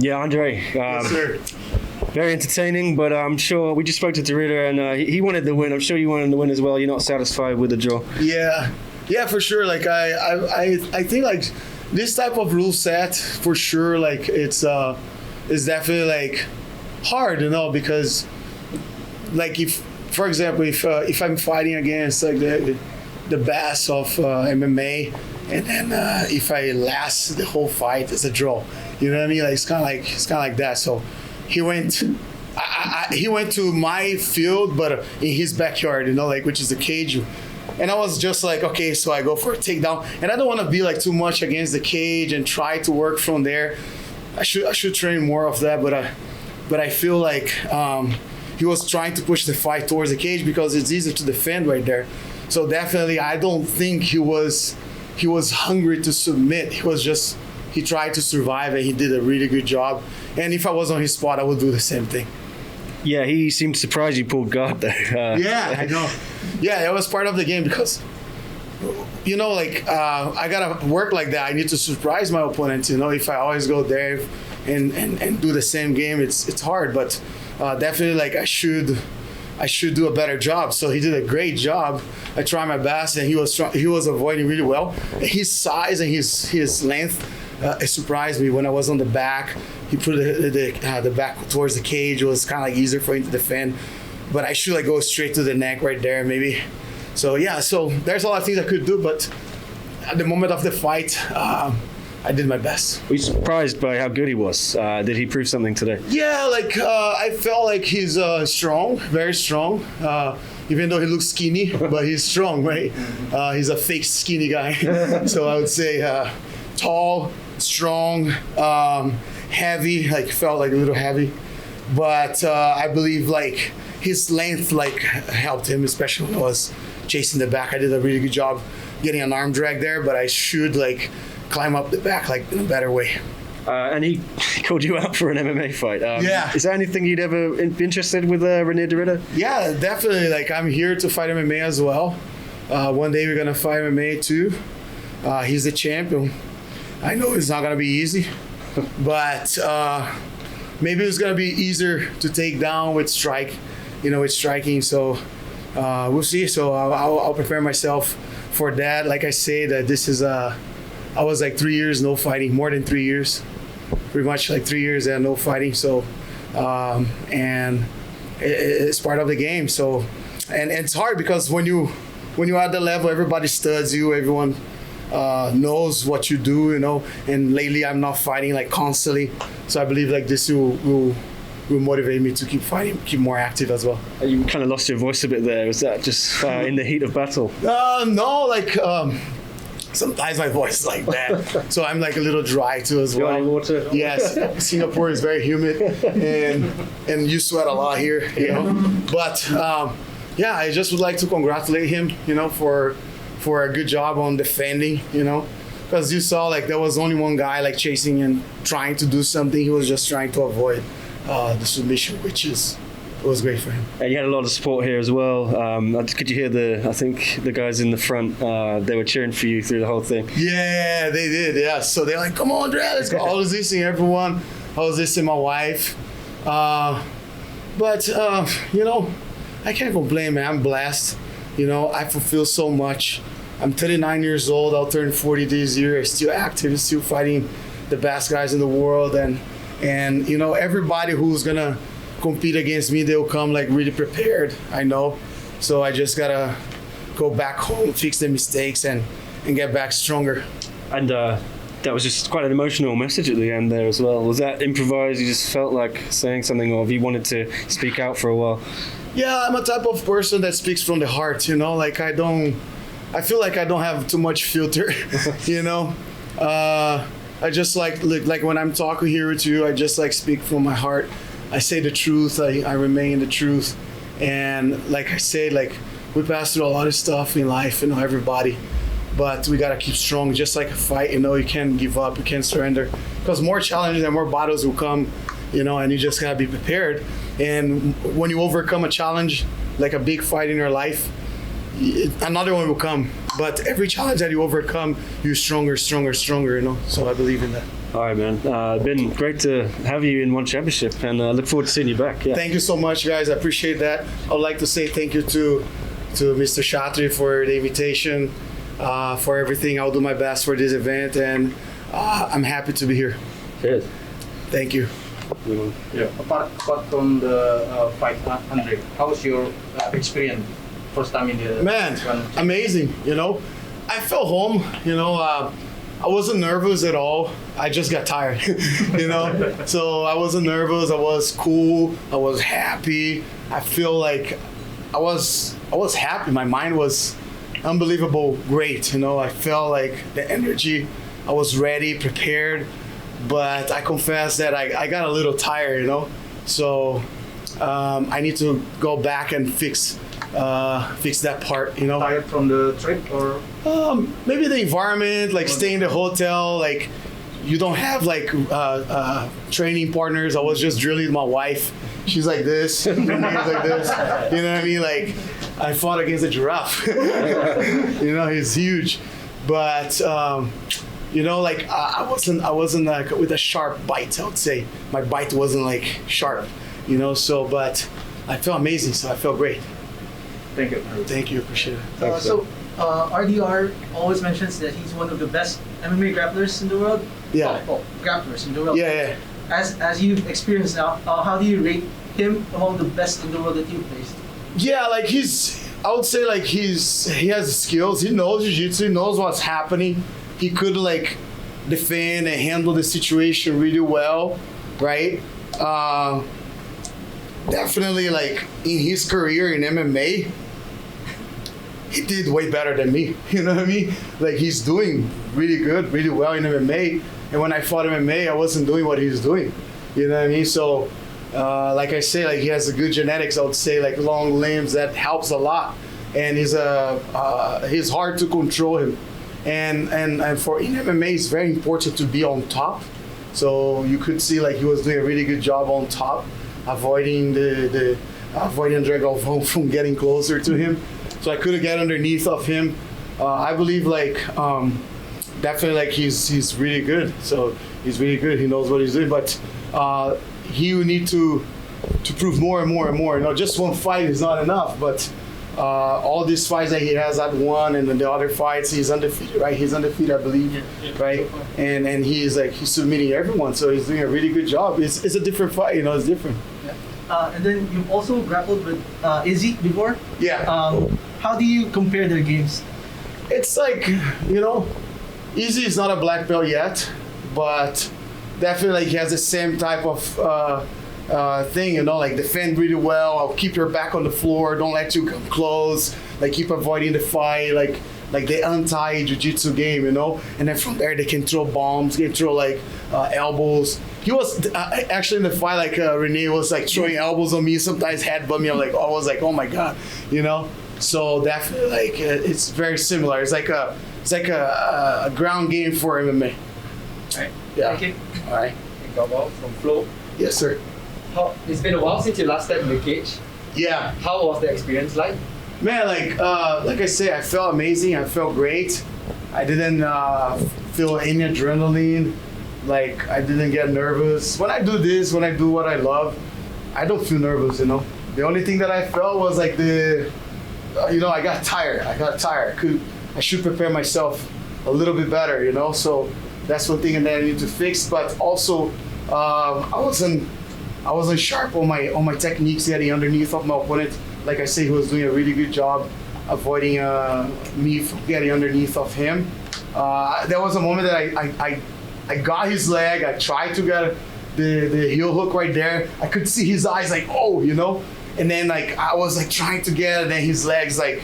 Yeah, Andre. Yes, sir. Very entertaining, but I'm sure we just spoke to De Ridder and he wanted the win. I'm sure you wanted the win as well. You're not satisfied with the draw. Yeah, for sure. Like I think like this type of rule set for sure. Like it's definitely like hard, because like if, for example, if I'm fighting against like the best of MMA, and then if I last the whole fight, it's a draw. You know what I mean? Like it's kind of like that. So he went to my field, but in his backyard, like which is the cage. And I was just like, okay, so I go for a takedown, and I don't want to be like too much against the cage and try to work from there. I should train more of that, but I feel like he was trying to push the fight towards the cage because it's easier to defend right there. So definitely, I don't think he was hungry to submit. He tried to survive, and he did a really good job. And if I was on his spot, I would do the same thing. Yeah, he seemed surprised you pulled guard there. Yeah, I know. Yeah, it was part of the game because, like I gotta work like that. I need to surprise my opponent. If I always go there and do the same game, it's hard. But definitely, like I should do a better job. So he did a great job. I tried my best, and he was avoiding really well. His size and his length. It surprised me when I was on the back. He put the back towards the cage. It was kind of like easier for him to defend. But I should go straight to the neck right there, maybe. So yeah, so there's a lot of things I could do, but at the moment of the fight, I did my best. Were you surprised by how good he was? Did he prove something today? Yeah, I felt like he's strong, very strong. Even though he looks skinny, but he's strong, right? He's a fake skinny guy. So I would say tall, strong, heavy, felt like a little heavy. But I believe his length helped him, especially when I was chasing the back. I did a really good job getting an arm drag there, but I should climb up the back in a better way. And he called you out for an MMA fight. Yeah. Is there anything you'd ever be interested with Reinier de Ridder? Yeah, definitely. I'm here to fight MMA as well. One day we're gonna fight MMA too. He's the champion. I know it's not gonna be easy, but maybe it's gonna be easier to take down with with striking. So we'll see. So I'll prepare myself for that. Like I say, that this is I was 3 years no fighting, more than 3 years, pretty much 3 years and no fighting. So and it's part of the game. So and it's hard because when you're at the level, everybody studs you. Everyone knows what you do, and lately I'm not fighting constantly, so I believe this will motivate me to keep fighting, keep more active as well. You kind of lost your voice a bit there. Was that just in the heat of battle? No, sometimes my voice is like that, so I'm a little dry too as well. Water? Yes, Singapore is very humid, and you sweat a lot here, But yeah, I just would like to congratulate him, for a good job on defending, because you saw there was only one guy chasing and trying to do something. He was just trying to avoid the submission, which was great for him. And you had a lot of support here as well. Could you hear I think the guys in the front, they were cheering for you through the whole thing? Yeah, they did. Yeah, so they're like, "Come on, Andre, let's go." I was listening to everyone. I was listening to my wife. But I can't complain, man. I'm blessed. I fulfill so much. I'm 39 years old. I'll turn 40 this year. I'm still active, still fighting the best guys in the world. And everybody who's going to compete against me, they'll come really prepared, I know. So I just got to go back home, fix the mistakes, and get back stronger. And that was just quite an emotional message at the end there as well. Was that improvised? You just felt like saying something, or have you wanted to speak out for a while? Yeah, I'm a type of person that speaks from the heart, I feel like I don't have too much filter, I just like when I'm talking here with you, I just speak from my heart. I say the truth, I remain in the truth. And like I said, we pass through a lot of stuff in life, everybody, but we gotta keep strong, just like a fight, you can't give up, you can't surrender, because more challenges and more battles will come, and you just gotta be prepared. And when you overcome a challenge, like a big fight in your life, another one will come. But every challenge that you overcome, you're stronger, stronger, stronger, you know? So I believe in that. All right, man. Been great to have you in one championship, and look forward to seeing you back. Yeah. Thank you so much, guys. I appreciate that. I would like to say thank you to Mr. Chatri for the invitation, for everything. I'll do my best for this event, and I'm happy to be here. Cheers. Thank you. Yeah. Apart from the fight, Andre, how was your experience first time in the Man, amazing. You know, I felt home. You know, I wasn't nervous at all. I just got tired. You know, so I wasn't nervous. I was cool. I was happy. I feel like I was happy. My mind was unbelievable great. You know, I felt like the energy. I was ready, prepared. But I confess that I got a little tired, you know. So I need to go back and fix that part, you know. Tired from the trip, or maybe the environment, like staying in the hotel, like you don't have like training partners. I was just drilling my wife. She's like this, Reinier like this. You know what I mean? Like I fought against a giraffe. You know, he's huge, but. You know, like I wasn't like with a sharp bite. I would say my bite wasn't like sharp, you know. So, but I felt amazing. So I felt great. Thank you. Thank you. Appreciate it. RDR always mentions that he's one of the best MMA grapplers in the world. Yeah. Grapplers in the world. Yeah. As you've experienced now, how do you rate him among the best in the world that you've faced? Yeah, like I would say like he has the skills. He knows jiu-jitsu. He knows what's happening. He could like defend and handle the situation really well, right? Definitely like in his career in MMA, he did way better than me. You know what I mean? Like he's doing really good, really well in MMA. And when I fought MMA, I wasn't doing what he was doing. You know what I mean? So like I say, like he has a good genetics. I would say like long limbs, that helps a lot. And he's hard to control him. And for in MMA, it's very important to be on top. So you could see like he was doing a really good job on top, avoiding avoiding Andre Galvao from getting closer to him. So I couldn't get underneath of him. I believe like definitely like he's really good. So he's really good. He knows what he's doing, but he will need to prove more and more and more. You know, just one fight is not enough, but. All these fights that he has at one, and then the other fights he's undefeated, right? He's undefeated, I believe, right? And he's submitting everyone, so he's doing a really good job. It's a different fight, you know. It's different. Yeah. And then you've also grappled with Izzy before. Yeah. How do you compare their games? It's like, you know, Izzy is not a black belt yet, but definitely like, he has the same type of. Thing, you know, like defend really well. I'll keep your back on the floor. Don't let you come close. Like keep avoiding the fight. Like the anti-jiu-jitsu game, you know. And then from there they can throw bombs. They can throw like elbows. He was actually in the fight. Like Reinier was like throwing elbows on me. Sometimes headbutt me. I was like, oh my god, you know. So definitely like it's very similar. It's like a ground game for MMA. Right. Yeah. Thank you. All right. Galvao from Flow. Yes, sir. It's been a while since you last stepped in the cage. Yeah. How was the experience like? Man, like I say, I felt amazing. I felt great. I didn't feel any adrenaline. Like I didn't get nervous. When I do this, when I do what I love, I don't feel nervous. You know, the only thing that I felt was like I got tired. I should prepare myself a little bit better. You know, so that's one thing that I need to fix. But also, I wasn't sharp on my techniques getting underneath of my opponent. Like I say, he was doing a really good job avoiding me from getting underneath of him. There was a moment that I got his leg. I tried to get the heel hook right there. I could see his eyes like, oh, you know. And then like I was like trying to get it, and then his legs like,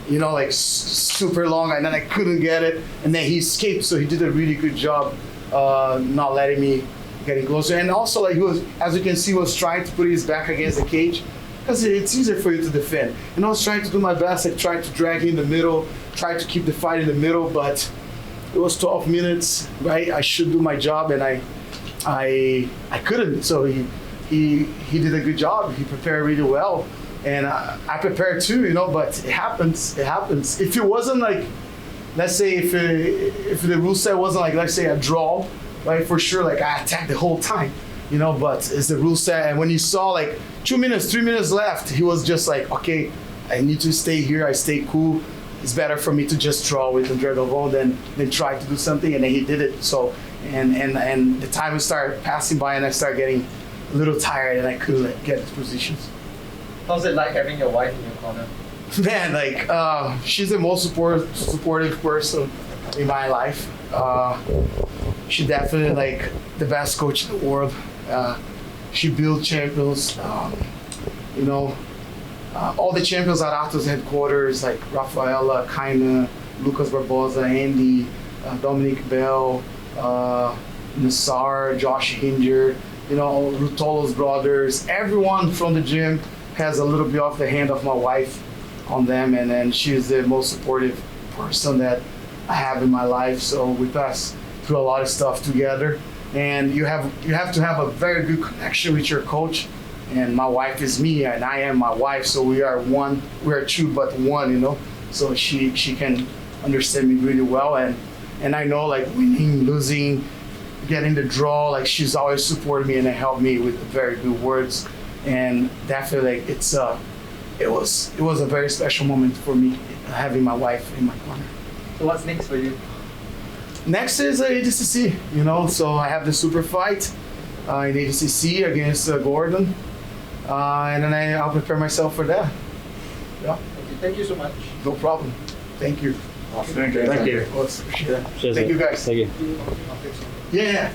you know, like super long, and then I couldn't get it. And then he escaped, so he did a really good job not letting me getting closer. And also like he was, as you can see, was trying to put his back against the cage because it's easier for you to defend. And I was trying to do my best. I tried to drag him in the middle, tried to keep the fight in the middle, but it was 12 minutes, right? I should do my job, and I couldn't. So he did a good job. He prepared really well. and I prepared too, you know. But it happens. It happens. If it wasn't like, let's say, if the rule set wasn't like, let's say, a draw, right? For sure, like I attacked the whole time, you know. But it's the rule set, and when you saw like 2 minutes, 3 minutes left, he was just like, okay, I need to stay here. I stay cool. It's better for me to just draw with Andre Galvao than try to do something, and then he did it. So and the time would start passing by, and I start getting a little tired, and I couldn't like, get his positions. How's it like having your wife in your corner? Man, like she's the most supportive person in my life. She definitely like the best coach in the world. She built champions. You know, all the champions at Atos headquarters, like Rafaela, Kaina, Lucas Barbosa, Andy, Dominic Bell, Nassar, Josh Hinger, you know, Rutolo's brothers. Everyone from the gym has a little bit of the hand of my wife on them, and then she's the most supportive person that I have in my life. So we pass through a lot of stuff together, and you have to have a very good connection with your coach. And my wife is me, and I am my wife, so we are one. We are two, but one, you know. So she can understand me really well, and I know like winning, losing, getting the draw, like she's always supported me and helped me with very good words. And definitely, like it was a very special moment for me having my wife in my corner. So what's next for you? Next is ADCC, you know. So I have the super fight in ADCC against Gordon, and then I'll prepare myself for that. Yeah. Okay, thank you so much. No problem. Thank you. Awesome. Thank you. Thank you. Appreciate that. Cheers, Thank mate. you guys. Thank you. Yeah.